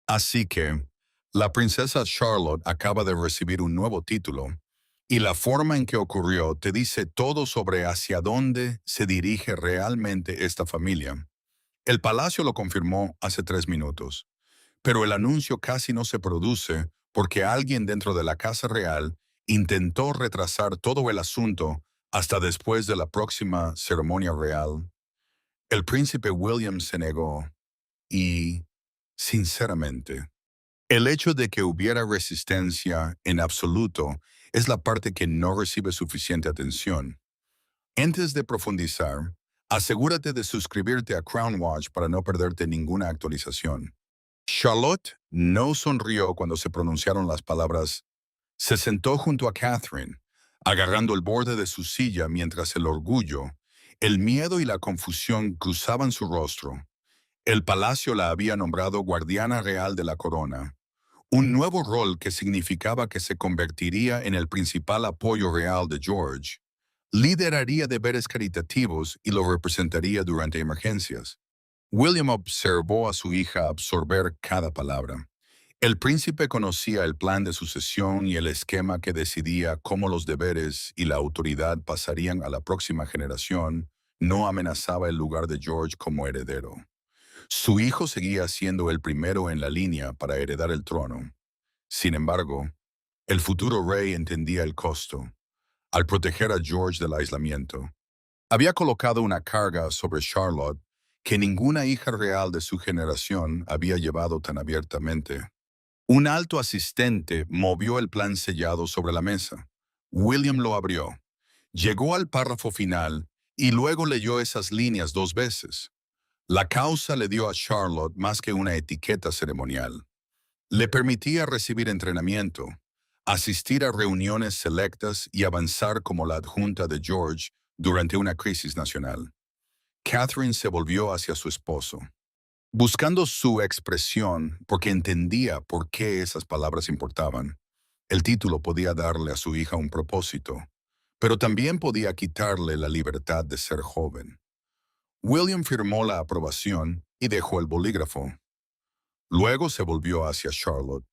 Así que, la princesa Charlotte acaba de recibir un nuevo título, y la forma en que ocurrió te dice todo sobre hacia dónde se dirige realmente esta familia. El palacio lo confirmó hace 3 minutos, pero el anuncio casi no se produce porque alguien dentro de la Casa Real intentó retrasar todo el asunto hasta después de la próxima ceremonia real. El príncipe William se negó y, sinceramente, el hecho de que hubiera resistencia en absoluto es la parte que no recibe suficiente atención. Antes de profundizar, asegúrate de suscribirte a Crown Watch para no perderte ninguna actualización. Charlotte no sonrió cuando se pronunciaron las palabras. Se sentó junto a Catherine, agarrando el borde de su silla mientras el orgullo, el miedo y la confusión cruzaban su rostro. El palacio la había nombrado guardiana real de la corona, un nuevo rol que significaba que se convertiría en el principal apoyo real de George. Lideraría deberes caritativos y lo representaría durante emergencias. William observó a su hija absorber cada palabra. El príncipe conocía el plan de sucesión y el esquema que decidía cómo los deberes y la autoridad pasarían a la próxima generación no amenazaba el lugar de George como heredero. Su hijo seguía siendo el primero en la línea para heredar el trono. Sin embargo, el futuro rey entendía el costo. Al proteger a George del aislamiento, había colocado una carga sobre Charlotte que ninguna hija real de su generación había llevado tan abiertamente. Un alto asistente movió el plan sellado sobre la mesa. William lo abrió. Llegó al párrafo final y luego leyó esas líneas 2 veces. La causa le dio a Charlotte más que una etiqueta ceremonial. Le permitía recibir entrenamiento, asistir a reuniones selectas y avanzar como la adjunta de George durante una crisis nacional. Catherine se volvió hacia su esposo, buscando su expresión porque entendía por qué esas palabras importaban. El título podía darle a su hija un propósito, pero también podía quitarle la libertad de ser joven. William firmó la aprobación y dejó el bolígrafo. Luego se volvió hacia Charlotte.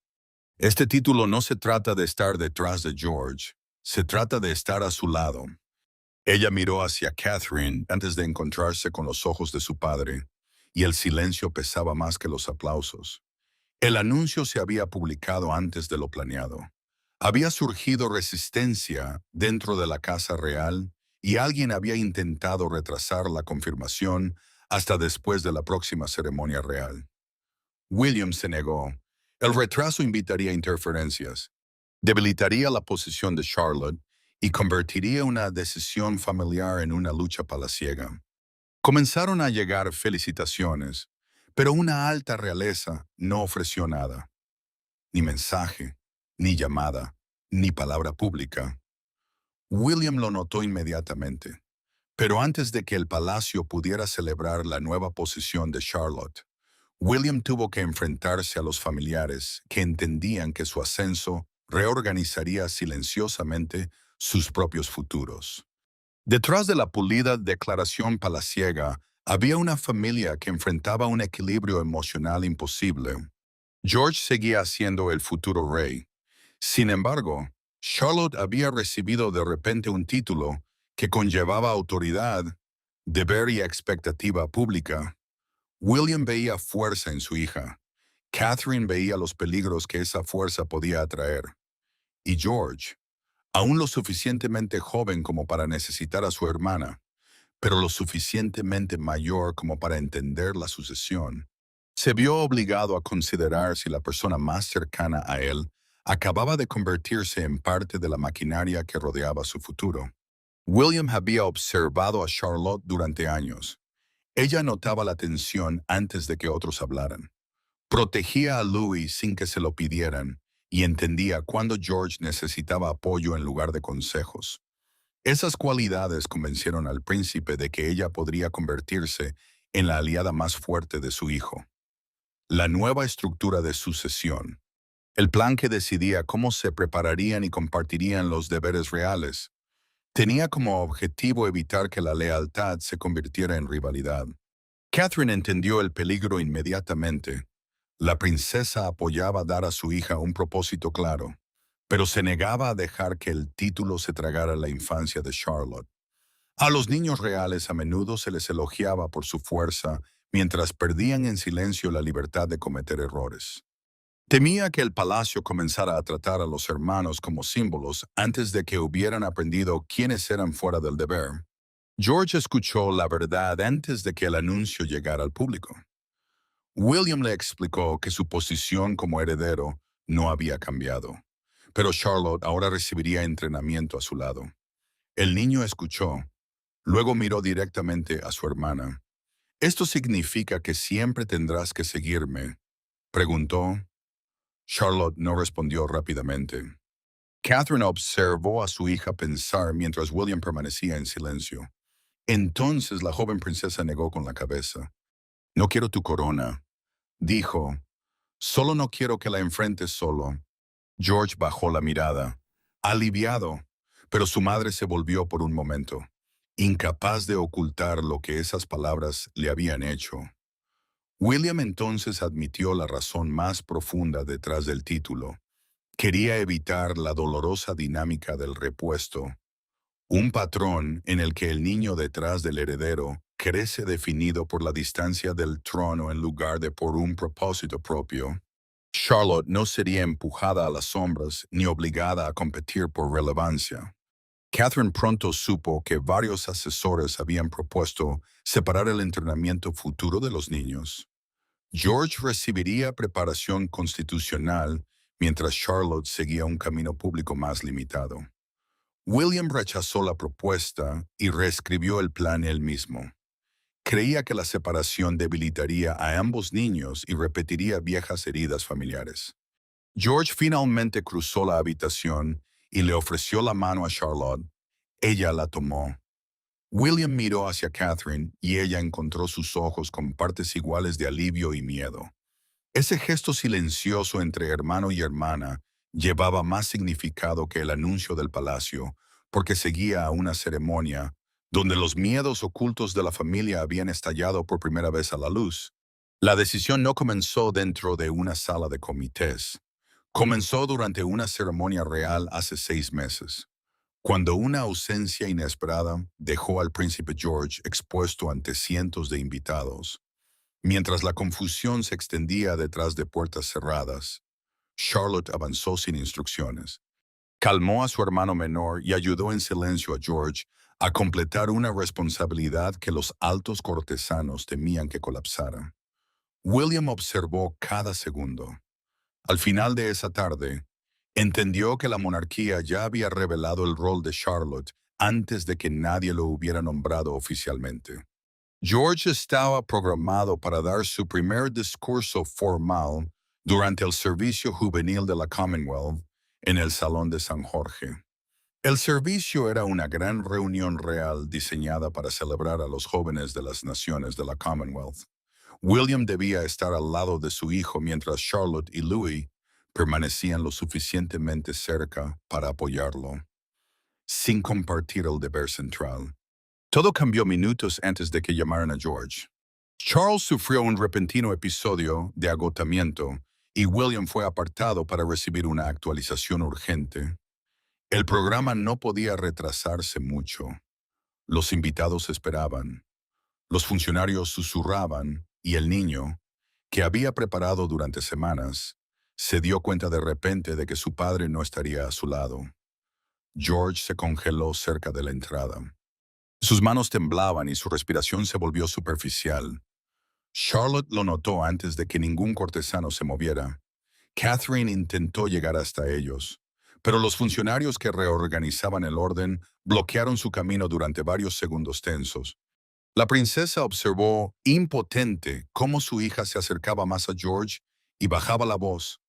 Este título no se trata de estar detrás de George, se trata de estar a su lado. Ella miró hacia Catherine antes de encontrarse con los ojos de su padre, y el silencio pesaba más que los aplausos. El anuncio se había publicado antes de lo planeado. Había surgido resistencia dentro de la Casa Real y alguien había intentado retrasar la confirmación hasta después de la próxima ceremonia real. William se negó. El retraso invitaría a interferencias, debilitaría la posición de Charlotte y convertiría una decisión familiar en una lucha palaciega. Comenzaron a llegar felicitaciones, pero una alta realeza no ofreció nada, ni mensaje, ni llamada, ni palabra pública. William lo notó inmediatamente, pero antes de que el palacio pudiera celebrar la nueva posición de Charlotte, William tuvo que enfrentarse a los familiares que entendían que su ascenso reorganizaría silenciosamente sus propios futuros. Detrás de la pulida declaración palaciega había una familia que enfrentaba un equilibrio emocional imposible. George seguía siendo el futuro rey. Sin embargo, Charlotte había recibido de repente un título que conllevaba autoridad, deber y expectativa pública. William veía fuerza en su hija. Catherine veía los peligros que esa fuerza podía atraer. Y George, aún lo suficientemente joven como para necesitar a su hermana, pero lo suficientemente mayor como para entender la sucesión, se vio obligado a considerar si la persona más cercana a él acababa de convertirse en parte de la maquinaria que rodeaba su futuro. William había observado a Charlotte durante años. Ella notaba la tensión antes de que otros hablaran. Protegía a Louis sin que se lo pidieran y entendía cuándo George necesitaba apoyo en lugar de consejos. Esas cualidades convencieron al príncipe de que ella podría convertirse en la aliada más fuerte de su hijo. La nueva estructura de sucesión, el plan que decidía cómo se prepararían y compartirían los deberes reales, tenía como objetivo evitar que la lealtad se convirtiera en rivalidad. Catherine entendió el peligro inmediatamente. La princesa apoyaba dar a su hija un propósito claro, pero se negaba a dejar que el título se tragara la infancia de Charlotte. A los niños reales a menudo se les elogiaba por su fuerza, mientras perdían en silencio la libertad de cometer errores. Temía que el palacio comenzara a tratar a los hermanos como símbolos antes de que hubieran aprendido quiénes eran fuera del deber. George escuchó la verdad antes de que el anuncio llegara al público. William le explicó que su posición como heredero no había cambiado, pero Charlotte ahora recibiría entrenamiento a su lado. El niño escuchó, luego miró directamente a su hermana. ¿Esto significa que siempre tendrás que seguirme?, preguntó. Charlotte no respondió rápidamente. Catherine observó a su hija pensar mientras William permanecía en silencio. Entonces la joven princesa negó con la cabeza. No quiero tu corona, dijo. Solo no quiero que la enfrentes solo. George bajó la mirada, aliviado, pero su madre se volvió por un momento, incapaz de ocultar lo que esas palabras le habían hecho. William entonces admitió la razón más profunda detrás del título. Quería evitar la dolorosa dinámica del repuesto, un patrón en el que el niño detrás del heredero crece definido por la distancia del trono en lugar de por un propósito propio. Charlotte no sería empujada a las sombras ni obligada a competir por relevancia. Catherine pronto supo que varios asesores habían propuesto separar el entrenamiento futuro de los niños. George recibiría preparación constitucional mientras Charlotte seguía un camino público más limitado. William rechazó la propuesta y reescribió el plan él mismo. Creía que la separación debilitaría a ambos niños y repetiría viejas heridas familiares. George finalmente cruzó la habitación y le ofreció la mano a Charlotte. Ella la tomó. William miró hacia Catherine y ella encontró sus ojos con partes iguales de alivio y miedo. Ese gesto silencioso entre hermano y hermana llevaba más significado que el anuncio del palacio, porque seguía a una ceremonia donde los miedos ocultos de la familia habían estallado por primera vez a la luz. La decisión no comenzó dentro de una sala de comités. Comenzó durante una ceremonia real hace 6 meses, cuando una ausencia inesperada dejó al príncipe George expuesto ante cientos de invitados. Mientras la confusión se extendía detrás de puertas cerradas, Charlotte avanzó sin instrucciones. Calmó a su hermano menor y ayudó en silencio a George a completar una responsabilidad que los altos cortesanos temían que colapsara. William observó cada segundo. Al final de esa tarde, entendió que la monarquía ya había revelado el rol de Charlotte antes de que nadie lo hubiera nombrado oficialmente. George estaba programado para dar su primer discurso formal durante el servicio juvenil de la Commonwealth en el Salón de San Jorge. El servicio era una gran reunión real diseñada para celebrar a los jóvenes de las naciones de la Commonwealth. William debía estar al lado de su hijo mientras Charlotte y Louis permanecían lo suficientemente cerca para apoyarlo, sin compartir el deber central. Todo cambió minutos antes de que llamaran a George. Charles sufrió un repentino episodio de agotamiento y William fue apartado para recibir una actualización urgente. El programa no podía retrasarse mucho. Los invitados esperaban. Los funcionarios susurraban y el niño, que había preparado durante semanas, se dio cuenta de repente de que su padre no estaría a su lado. George se congeló cerca de la entrada. Sus manos temblaban y su respiración se volvió superficial. Charlotte lo notó antes de que ningún cortesano se moviera. Catherine intentó llegar hasta ellos, pero los funcionarios que reorganizaban el orden bloquearon su camino durante varios segundos tensos. La princesa observó, impotente, cómo su hija se acercaba más a George y bajaba la voz.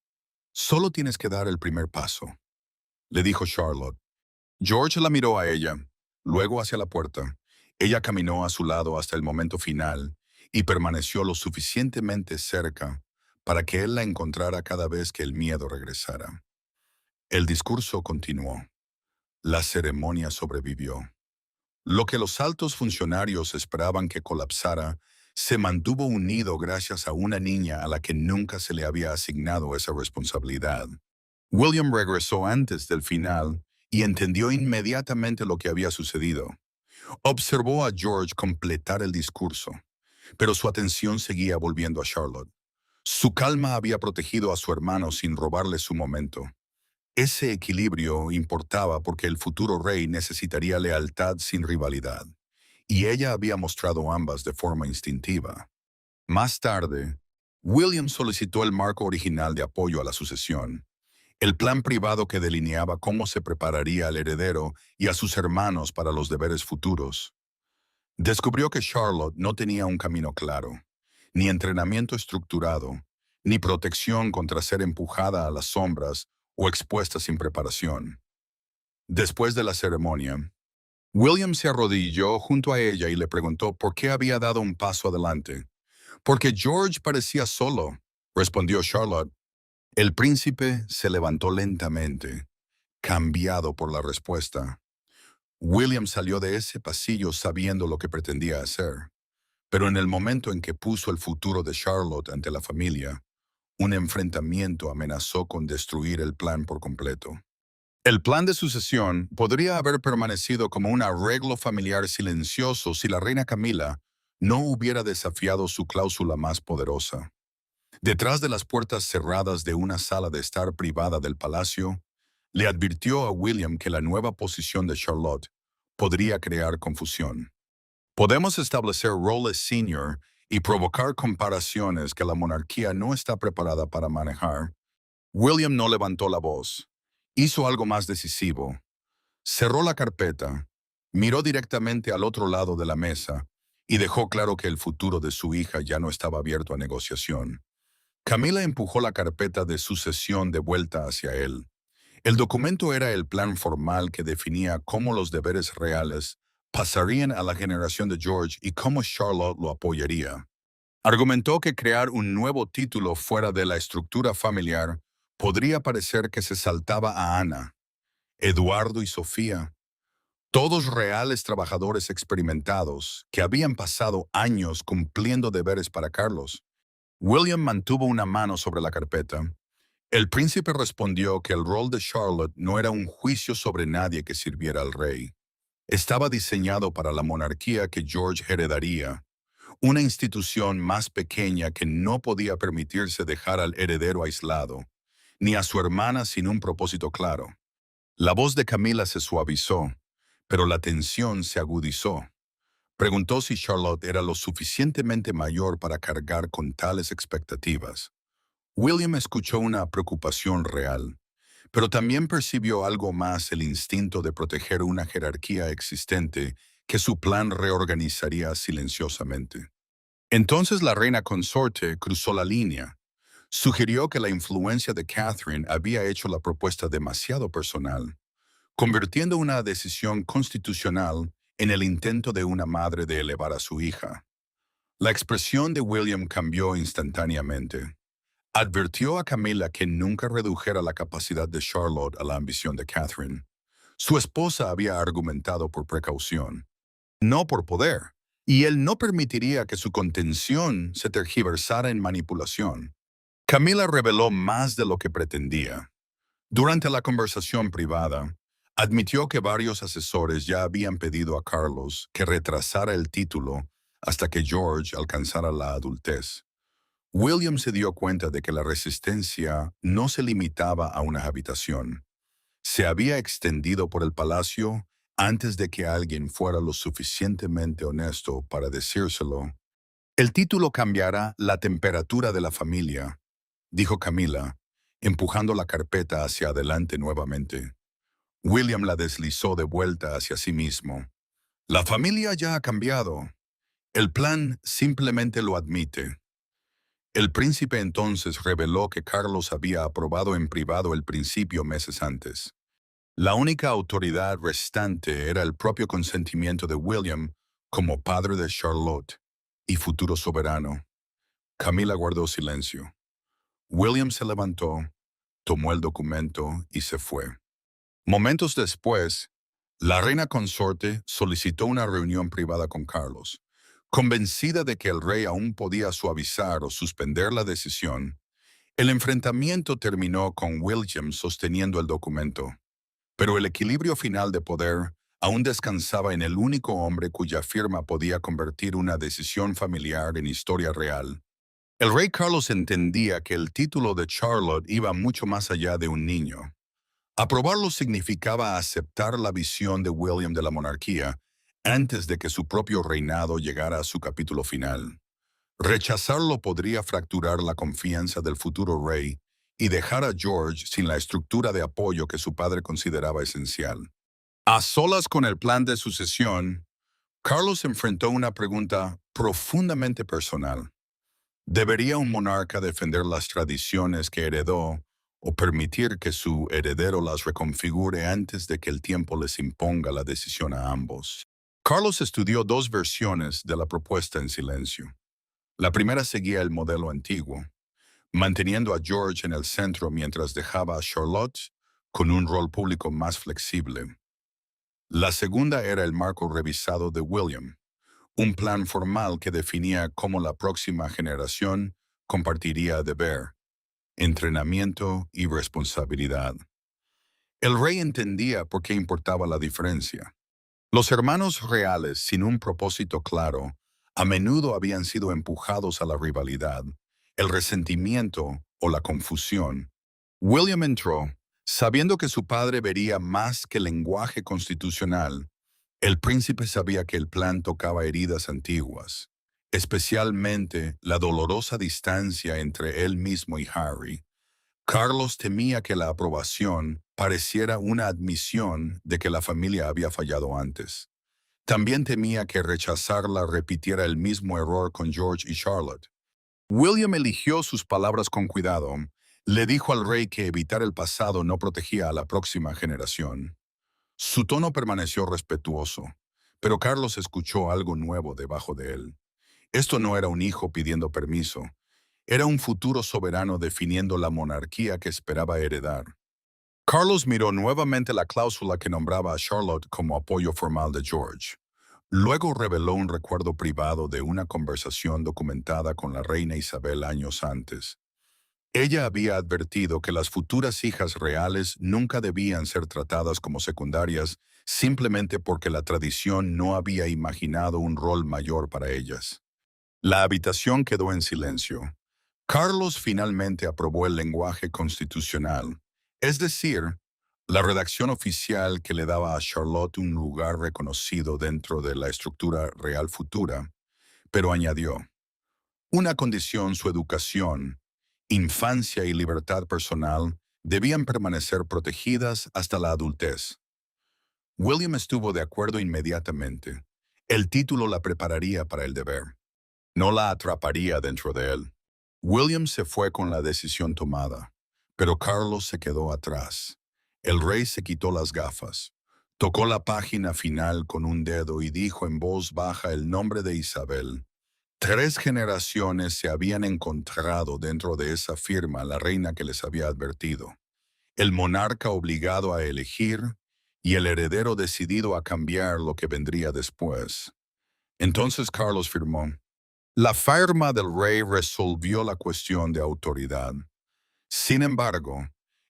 «Solo tienes que dar el primer paso», le dijo Charlotte. George la miró a ella, luego hacia la puerta. Ella caminó a su lado hasta el momento final y permaneció lo suficientemente cerca para que él la encontrara cada vez que el miedo regresara. El discurso continuó. La ceremonia sobrevivió. Lo que los altos funcionarios esperaban que colapsara Se mantuvo unido gracias a una niña a la que nunca se le había asignado esa responsabilidad. William regresó antes del final y entendió inmediatamente lo que había sucedido. Observó a George completar el discurso, pero su atención seguía volviendo a Charlotte. Su calma había protegido a su hermano sin robarle su momento. Ese equilibrio importaba porque el futuro rey necesitaría lealtad sin rivalidad, y ella había mostrado ambas de forma instintiva. Más tarde, William solicitó el marco original de apoyo a la sucesión, el plan privado que delineaba cómo se prepararía al heredero y a sus hermanos para los deberes futuros. Descubrió que Charlotte no tenía un camino claro, ni entrenamiento estructurado, ni protección contra ser empujada a las sombras o expuesta sin preparación. Después de la ceremonia, William se arrodilló junto a ella y le preguntó por qué había dado un paso adelante. Porque George parecía solo, respondió Charlotte. El príncipe se levantó lentamente, cambiado por la respuesta. William salió de ese pasillo sabiendo lo que pretendía hacer, pero en el momento en que puso el futuro de Charlotte ante la familia, un enfrentamiento amenazó con destruir el plan por completo. El plan de sucesión podría haber permanecido como un arreglo familiar silencioso si la reina Camila no hubiera desafiado su cláusula más poderosa. Detrás de las puertas cerradas de una sala de estar privada del palacio, le advirtió a William que la nueva posición de Charlotte podría crear confusión. Podemos establecer roles senior y provocar comparaciones que la monarquía no está preparada para manejar. William no levantó la voz. Hizo algo más decisivo. Cerró la carpeta, miró directamente al otro lado de la mesa y dejó claro que el futuro de su hija ya no estaba abierto a negociación. Camila empujó la carpeta de sucesión de vuelta hacia él. El documento era el plan formal que definía cómo los deberes reales pasarían a la generación de George y cómo Charlotte lo apoyaría. Argumentó que crear un nuevo título fuera de la estructura familiar podría parecer que se saltaba a Ana, Eduardo y Sofía, todos reales trabajadores experimentados que habían pasado años cumpliendo deberes para Carlos. William mantuvo una mano sobre la carpeta. El príncipe respondió que el rol de Charlotte no era un juicio sobre nadie que sirviera al rey. Estaba diseñado para la monarquía que George heredaría, una institución más pequeña que no podía permitirse dejar al heredero aislado, ni a su hermana sin un propósito claro. La voz de Camila se suavizó, pero la tensión se agudizó. Preguntó si Charlotte era lo suficientemente mayor para cargar con tales expectativas. William escuchó una preocupación real, pero también percibió algo más: el instinto de proteger una jerarquía existente que su plan reorganizaría silenciosamente. Entonces la reina consorte cruzó la línea. Sugirió que la influencia de Catherine había hecho la propuesta demasiado personal, convirtiendo una decisión constitucional en el intento de una madre de elevar a su hija. La expresión de William cambió instantáneamente. Advirtió a Camila que nunca redujera la capacidad de Charlotte a la ambición de Catherine. Su esposa había argumentado por precaución, no por poder, y él no permitiría que su contención se tergiversara en manipulación. Camila reveló más de lo que pretendía. Durante la conversación privada, admitió que varios asesores ya habían pedido a Carlos que retrasara el título hasta que George alcanzara la adultez. William se dio cuenta de que la resistencia no se limitaba a una habitación. Se había extendido por el palacio antes de que alguien fuera lo suficientemente honesto para decírselo. El título cambiará la temperatura de la familia, dijo Camila, empujando la carpeta hacia adelante nuevamente. William la deslizó de vuelta hacia sí mismo. La familia ya ha cambiado. El plan simplemente lo admite. El príncipe entonces reveló que Carlos había aprobado en privado el principio meses antes. La única autoridad restante era el propio consentimiento de William como padre de Charlotte y futuro soberano. Camila guardó silencio. William se levantó, tomó el documento y se fue. Momentos después, la reina consorte solicitó una reunión privada con Carlos. Convencida de que el rey aún podía suavizar o suspender la decisión, el enfrentamiento terminó con William sosteniendo el documento. Pero el equilibrio final de poder aún descansaba en el único hombre cuya firma podía convertir una decisión familiar en historia real. El rey Carlos entendía que el título de Charlotte iba mucho más allá de un niño. Aprobarlo significaba aceptar la visión de William de la monarquía antes de que su propio reinado llegara a su capítulo final. Rechazarlo podría fracturar la confianza del futuro rey y dejar a George sin la estructura de apoyo que su padre consideraba esencial. A solas con el plan de sucesión, Carlos enfrentó una pregunta profundamente personal. ¿Debería un monarca defender las tradiciones que heredó o permitir que su heredero las reconfigure antes de que el tiempo les imponga la decisión a ambos? Carlos estudió dos versiones de la propuesta en silencio. La primera seguía el modelo antiguo, manteniendo a George en el centro mientras dejaba a Charlotte con un rol público más flexible. La segunda era el marco revisado de William, un plan formal que definía cómo la próxima generación compartiría deber, entrenamiento y responsabilidad. El rey entendía por qué importaba la diferencia. Los hermanos reales, sin un propósito claro, a menudo habían sido empujados a la rivalidad, el resentimiento o la confusión. William entró, sabiendo que su padre vería más que lenguaje constitucional. El príncipe sabía que el plan tocaba heridas antiguas, especialmente la dolorosa distancia entre él mismo y Harry. Carlos temía que la aprobación pareciera una admisión de que la familia había fallado antes. También temía que rechazarla repitiera el mismo error con George y Charlotte. William eligió sus palabras con cuidado. Le dijo al rey que evitar el pasado no protegía a la próxima generación. Su tono permaneció respetuoso, pero Carlos escuchó algo nuevo debajo de él. Esto no era un hijo pidiendo permiso, era un futuro soberano definiendo la monarquía que esperaba heredar. Carlos miró nuevamente la cláusula que nombraba a Charlotte como apoyo formal de George. Luego reveló un recuerdo privado de una conversación documentada con la reina Isabel años antes. Ella había advertido que las futuras hijas reales nunca debían ser tratadas como secundarias simplemente porque la tradición no había imaginado un rol mayor para ellas. La habitación quedó en silencio. Carlos finalmente aprobó el lenguaje constitucional, es decir, la redacción oficial que le daba a Charlotte un lugar reconocido dentro de la estructura real futura, pero añadió, una condición su educación, infancia y libertad personal debían permanecer protegidas hasta la adultez. William estuvo de acuerdo inmediatamente. El título la prepararía para el deber, no la atraparía dentro de él. William se fue con la decisión tomada, pero Carlos se quedó atrás. El rey se quitó las gafas, tocó la página final con un dedo y dijo en voz baja el nombre de Isabel. 3 generaciones se habían encontrado dentro de esa firma la reina que les había advertido, el monarca obligado a elegir y el heredero decidido a cambiar lo que vendría después. Entonces Carlos firmó. La firma del rey resolvió la cuestión de autoridad. Sin embargo,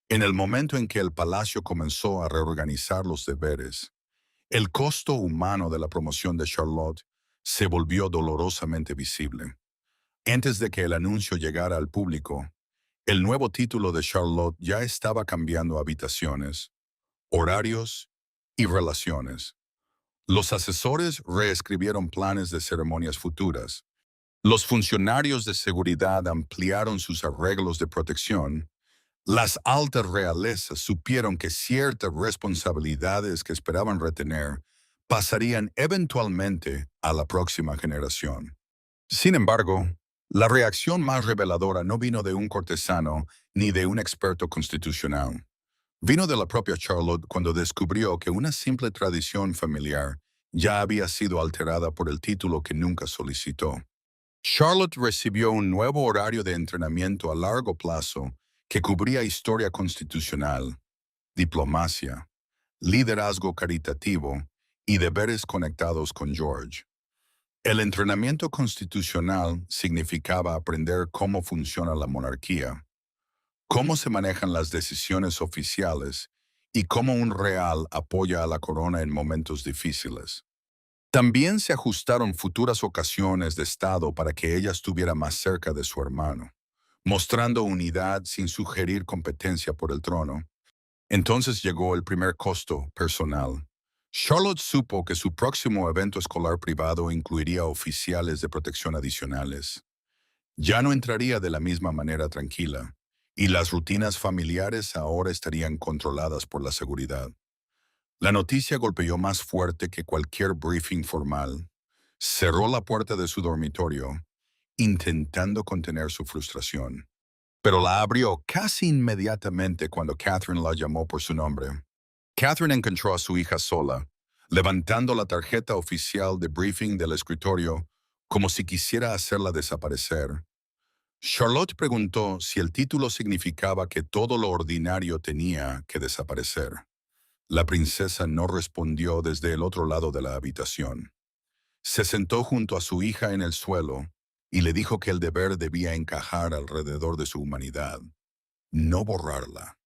en el momento en que el palacio comenzó a reorganizar los deberes, el costo humano de la promoción de Charlotte se volvió dolorosamente visible. Antes de que el anuncio llegara al público, el nuevo título de Charlotte ya estaba cambiando habitaciones, horarios y relaciones. Los asesores reescribieron planes de ceremonias futuras. Los funcionarios de seguridad ampliaron sus arreglos de protección. Las altas realezas supieron que ciertas responsabilidades que esperaban retener pasarían eventualmente a la próxima generación. Sin embargo, la reacción más reveladora no vino de un cortesano ni de un experto constitucional. Vino de la propia Charlotte cuando descubrió que una simple tradición familiar ya había sido alterada por el título que nunca solicitó. Charlotte recibió un nuevo horario de entrenamiento a largo plazo que cubría historia constitucional, diplomacia, liderazgo caritativo y deberes conectados con George. El entrenamiento constitucional significaba aprender cómo funciona la monarquía, cómo se manejan las decisiones oficiales y cómo un real apoya a la corona en momentos difíciles. También se ajustaron futuras ocasiones de Estado para que ella estuviera más cerca de su hermano, mostrando unidad sin sugerir competencia por el trono. Entonces llegó el primer costo personal. Charlotte supo que su próximo evento escolar privado incluiría oficiales de protección adicionales. Ya no entraría de la misma manera tranquila, y las rutinas familiares ahora estarían controladas por la seguridad. La noticia golpeó más fuerte que cualquier briefing formal. Cerró la puerta de su dormitorio, intentando contener su frustración. Pero la abrió casi inmediatamente cuando Catherine la llamó por su nombre. Catherine encontró a su hija sola, levantando la tarjeta oficial de briefing del escritorio como si quisiera hacerla desaparecer. Charlotte preguntó si el título significaba que todo lo ordinario tenía que desaparecer. La princesa no respondió desde el otro lado de la habitación. Se sentó junto a su hija en el suelo y le dijo que el deber debía encajar alrededor de su humanidad, no borrarla.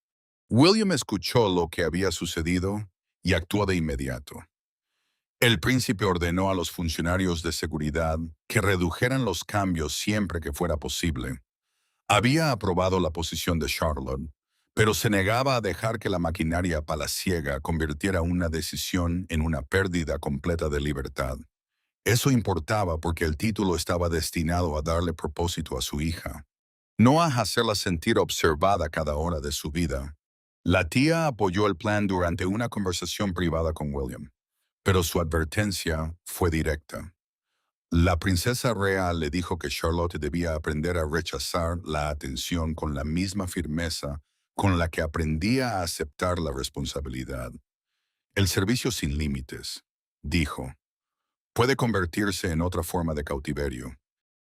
William escuchó lo que había sucedido y actuó de inmediato. El príncipe ordenó a los funcionarios de seguridad que redujeran los cambios siempre que fuera posible. Había aprobado la posición de Charlotte, pero se negaba a dejar que la maquinaria palaciega convirtiera una decisión en una pérdida completa de libertad. Eso importaba porque el título estaba destinado a darle propósito a su hija, no a hacerla sentir observada cada hora de su vida. La tía apoyó el plan durante una conversación privada con William, pero su advertencia fue directa. La princesa real le dijo que Charlotte debía aprender a rechazar la atención con la misma firmeza con la que aprendía a aceptar la responsabilidad. El servicio sin límites, dijo, puede convertirse en otra forma de cautiverio.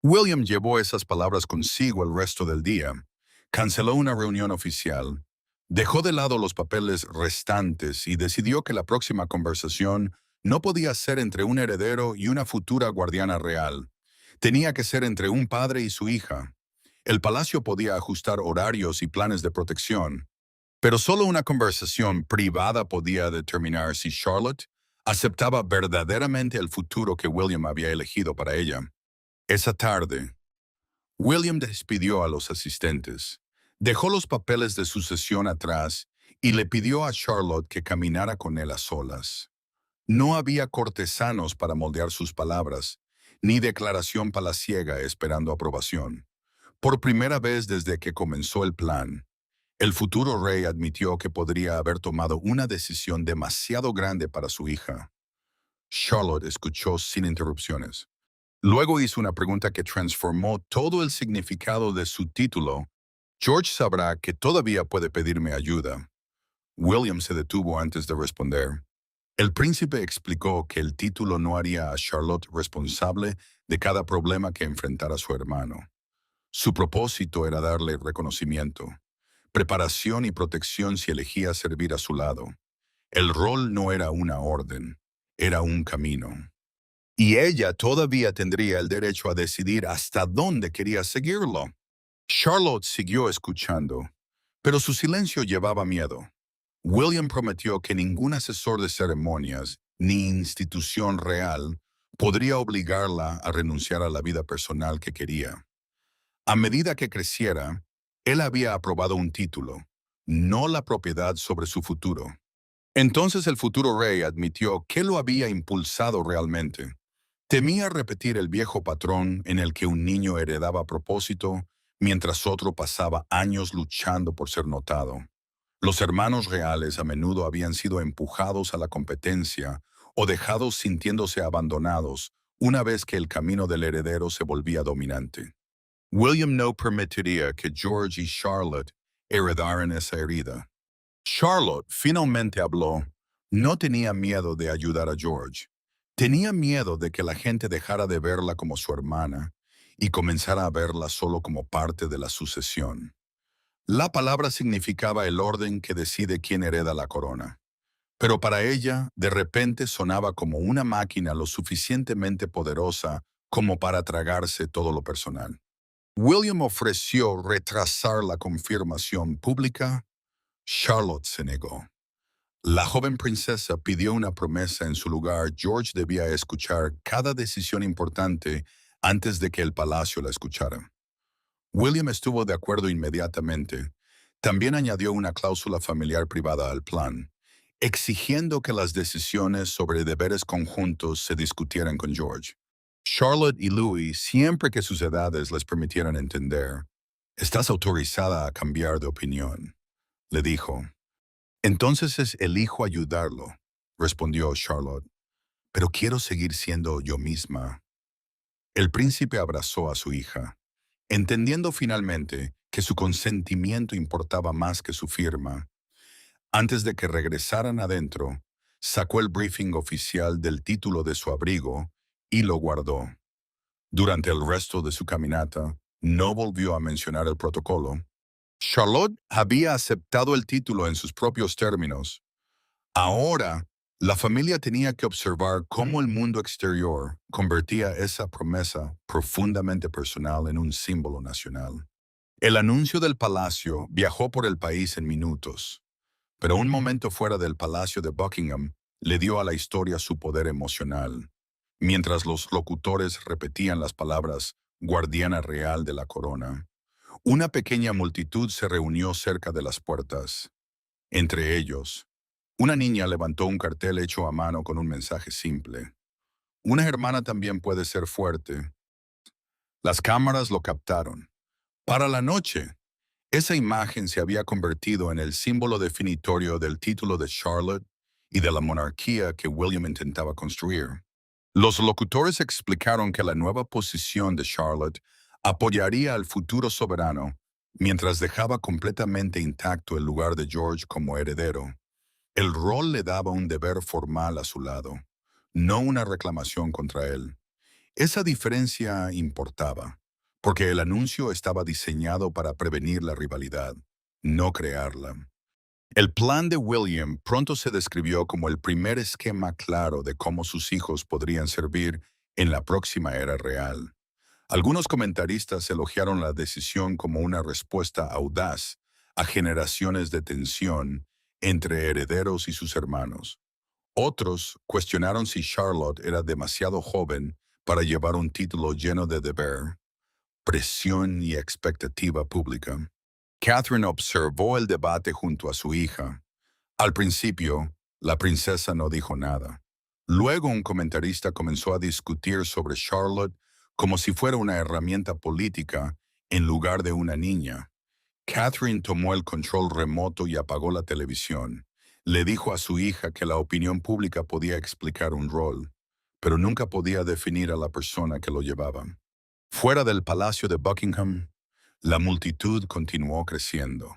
William llevó esas palabras consigo el resto del día, canceló una reunión oficial, dejó de lado los papeles restantes y decidió que la próxima conversación no podía ser entre un heredero y una futura guardiana real. Tenía que ser entre un padre y su hija. El palacio podía ajustar horarios y planes de protección, pero solo una conversación privada podía determinar si Charlotte aceptaba verdaderamente el futuro que William había elegido para ella. Esa tarde, William despidió a los asistentes, dejó los papeles de sucesión atrás y le pidió a Charlotte que caminara con él a solas. No había cortesanos para moldear sus palabras, ni declaración palaciega esperando aprobación. Por primera vez desde que comenzó el plan, el futuro rey admitió que podría haber tomado una decisión demasiado grande para su hija. Charlotte escuchó sin interrupciones. Luego hizo una pregunta que transformó todo el significado de su título. George sabrá que todavía puede pedirme ayuda. William se detuvo antes de responder. El príncipe explicó que el título no haría a Charlotte responsable de cada problema que enfrentara su hermano. Su propósito era darle reconocimiento, preparación y protección si elegía servir a su lado. El rol no era una orden, era un camino. Y ella todavía tendría el derecho a decidir hasta dónde quería seguirlo. Charlotte siguió escuchando, pero su silencio llevaba miedo. William prometió que ningún asesor de ceremonias ni institución real podría obligarla a renunciar a la vida personal que quería. A medida que creciera, él había aprobado un título, no la propiedad sobre su futuro. Entonces el futuro rey admitió que lo había impulsado realmente. Temía repetir el viejo patrón en el que un niño heredaba propósito mientras otro pasaba años luchando por ser notado. Los hermanos reales a menudo habían sido empujados a la competencia o dejados sintiéndose abandonados una vez que el camino del heredero se volvía dominante. William no permitiría que George y Charlotte heredaran esa herida. Charlotte finalmente habló. No tenía miedo de ayudar a George. Tenía miedo de que la gente dejara de verla como su hermana y comenzara a verla solo como parte de la sucesión. La palabra significaba el orden que decide quién hereda la corona. Pero para ella, de repente sonaba como una máquina lo suficientemente poderosa como para tragarse todo lo personal. William ofreció retrasar la confirmación pública. Charlotte se negó. La joven princesa pidió una promesa en su lugar. George debía escuchar cada decisión importante antes de que el palacio la escuchara. William estuvo de acuerdo inmediatamente. También añadió una cláusula familiar privada al plan, exigiendo que las decisiones sobre deberes conjuntos se discutieran con George. Charlotte y Louis, siempre que sus edades les permitieran entender, «Estás autorizada a cambiar de opinión», le dijo. «Entonces elijo ayudarlo», respondió Charlotte, «pero quiero seguir siendo yo misma». El príncipe abrazó a su hija, entendiendo finalmente que su consentimiento importaba más que su firma. Antes de que regresaran adentro, sacó el briefing oficial del título de su abrigo y lo guardó. Durante el resto de su caminata, no volvió a mencionar el protocolo. Charlotte había aceptado el título en sus propios términos. Ahora, la familia tenía que observar cómo el mundo exterior convertía esa promesa profundamente personal en un símbolo nacional. El anuncio del palacio viajó por el país en minutos, pero un momento fuera del palacio de Buckingham le dio a la historia su poder emocional, mientras los locutores repetían las palabras «Guardiana Real de la Corona». Una pequeña multitud se reunió cerca de las puertas. Entre ellos, una niña levantó un cartel hecho a mano con un mensaje simple. Una hermana también puede ser fuerte. Las cámaras lo captaron. Para la noche, esa imagen se había convertido en el símbolo definitorio del título de Charlotte y de la monarquía que William intentaba construir. Los locutores explicaron que la nueva posición de Charlotte apoyaría al futuro soberano, mientras dejaba completamente intacto el lugar de George como heredero. El rol le daba un deber formal a su lado, no una reclamación contra él. Esa diferencia importaba, porque el anuncio estaba diseñado para prevenir la rivalidad, no crearla. El plan de William pronto se describió como el primer esquema claro de cómo sus hijos podrían servir en la próxima era real. Algunos comentaristas elogiaron la decisión como una respuesta audaz a generaciones de tensión entre herederos y sus hermanos. Otros cuestionaron si Charlotte era demasiado joven para llevar un título lleno de deber, presión y expectativa pública. Catherine observó el debate junto a su hija. Al principio, la princesa no dijo nada. Luego un comentarista comenzó a discutir sobre Charlotte como si fuera una herramienta política en lugar de una niña. Catherine tomó el control remoto y apagó la televisión. Le dijo a su hija que la opinión pública podía explicar un rol, pero nunca podía definir a la persona que lo llevaba. Fuera del palacio de Buckingham, la multitud continuó creciendo.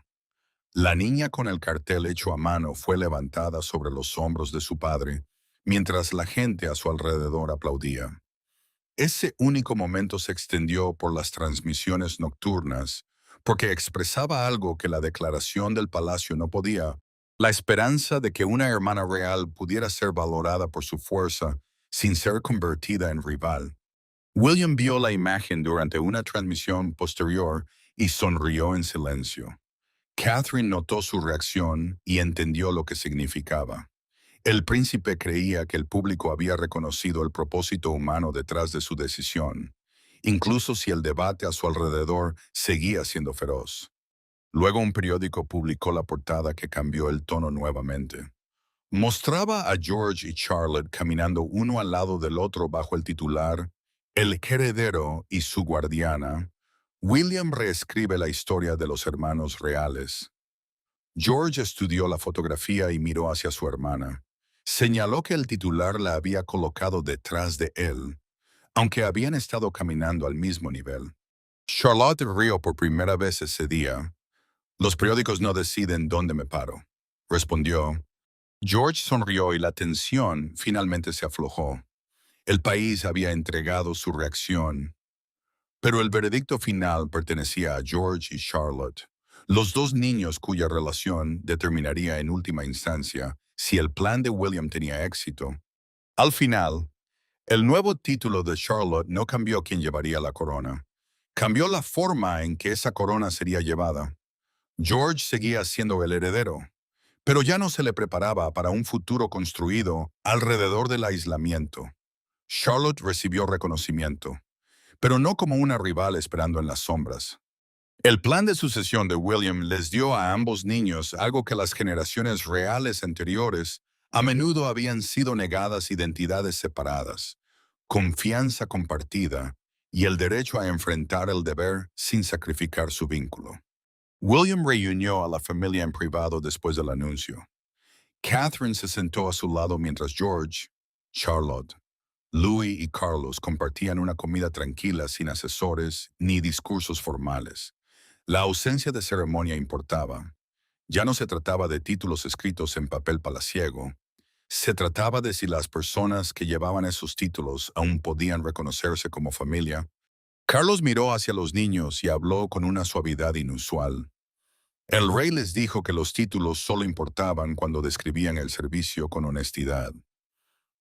La niña con el cartel hecho a mano fue levantada sobre los hombros de su padre, mientras la gente a su alrededor aplaudía. Ese único momento se extendió por las transmisiones nocturnas, porque expresaba algo que la declaración del palacio no podía, la esperanza de que una hermana real pudiera ser valorada por su fuerza sin ser convertida en rival. William vio la imagen durante una transmisión posterior y sonrió en silencio. Catherine notó su reacción y entendió lo que significaba. El príncipe creía que el público había reconocido el propósito humano detrás de su decisión, incluso si el debate a su alrededor seguía siendo feroz. Luego un periódico publicó la portada que cambió el tono nuevamente. Mostraba a George y Charlotte caminando uno al lado del otro bajo el titular «El heredero y su guardiana». William reescribe la historia de los hermanos reales. George estudió la fotografía y miró hacia su hermana. Señaló que el titular la había colocado detrás de él, aunque habían estado caminando al mismo nivel. Charlotte rió por primera vez ese día. «Los periódicos no deciden dónde me paro», respondió. George sonrió y la tensión finalmente se aflojó. El país había entregado su reacción, pero el veredicto final pertenecía a George y Charlotte, los dos niños cuya relación determinaría en última instancia si el plan de William tenía éxito. Al final, el nuevo título de Charlotte no cambió quién llevaría la corona. Cambió la forma en que esa corona sería llevada. George seguía siendo el heredero, pero ya no se le preparaba para un futuro construido alrededor del aislamiento. Charlotte recibió reconocimiento, pero no como una rival esperando en las sombras. El plan de sucesión de William les dio a ambos niños algo que las generaciones reales anteriores a menudo habían sido negadas: identidades separadas, confianza compartida y el derecho a enfrentar el deber sin sacrificar su vínculo. William reunió a la familia en privado después del anuncio. Catherine se sentó a su lado mientras George, Charlotte, Louis y Carlos compartían una comida tranquila sin asesores ni discursos formales. La ausencia de ceremonia importaba. Ya no se trataba de títulos escritos en papel palaciego. Se trataba de si las personas que llevaban esos títulos aún podían reconocerse como familia. Carlos miró hacia los niños y habló con una suavidad inusual. El rey les dijo que los títulos solo importaban cuando describían el servicio con honestidad.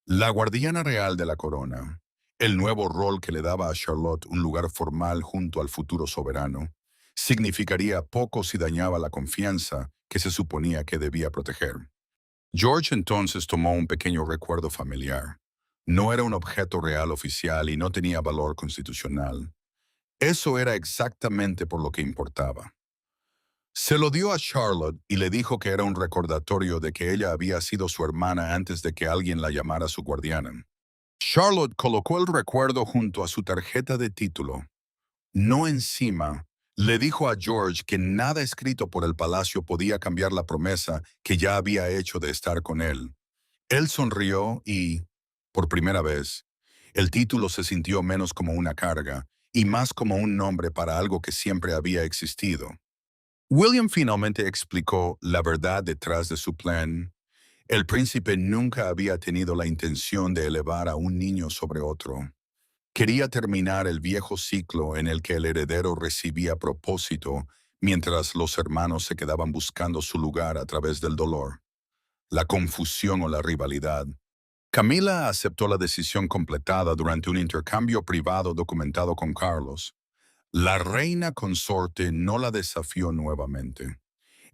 La guardiana real de la corona, el nuevo rol que le daba a Charlotte un lugar formal junto al futuro soberano, significaría poco si dañaba la confianza que se suponía que debía proteger. George entonces tomó un pequeño recuerdo familiar. No era un objeto real oficial y no tenía valor constitucional. Eso era exactamente por lo que importaba. Se lo dio a Charlotte y le dijo que era un recordatorio de que ella había sido su hermana antes de que alguien la llamara su guardiana. Charlotte colocó el recuerdo junto a su tarjeta de título. No encima, le dijo a George que nada escrito por el palacio podía cambiar la promesa que ya había hecho de estar con él. Él sonrió y, por primera vez, el título se sintió menos como una carga y más como un nombre para algo que siempre había existido. William finalmente explicó la verdad detrás de su plan. El príncipe nunca había tenido la intención de elevar a un niño sobre otro. Quería terminar el viejo ciclo en el que el heredero recibía propósito mientras los hermanos se quedaban buscando su lugar a través del dolor, la confusión o la rivalidad. Camila aceptó la decisión completada durante un intercambio privado documentado con Carlos. La reina consorte no la desafió nuevamente.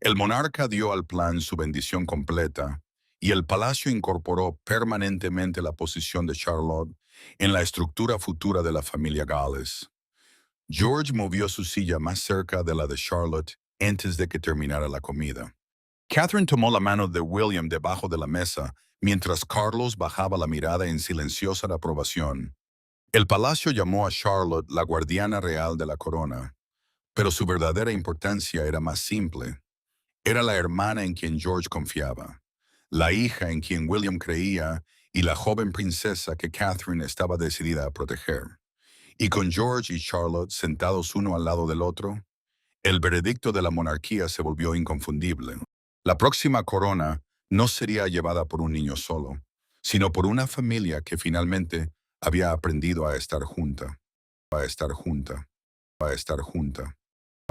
El monarca dio al plan su bendición completa y el palacio incorporó permanentemente la posición de Charlotte en la estructura futura de la familia Gales. George movió su silla más cerca de la de Charlotte antes de que terminara la comida. Catherine tomó la mano de William debajo de la mesa mientras Carlos bajaba la mirada en silenciosa aprobación. El palacio llamó a Charlotte la guardiana real de la corona, pero su verdadera importancia era más simple. Era la hermana en quien George confiaba, la hija en quien William creía y la joven princesa que Catherine estaba decidida a proteger. Y con George y Charlotte sentados uno al lado del otro, el veredicto de la monarquía se volvió inconfundible. La próxima corona no sería llevada por un niño solo, sino por una familia que finalmente había aprendido a estar junta, a estar junta, a estar junta.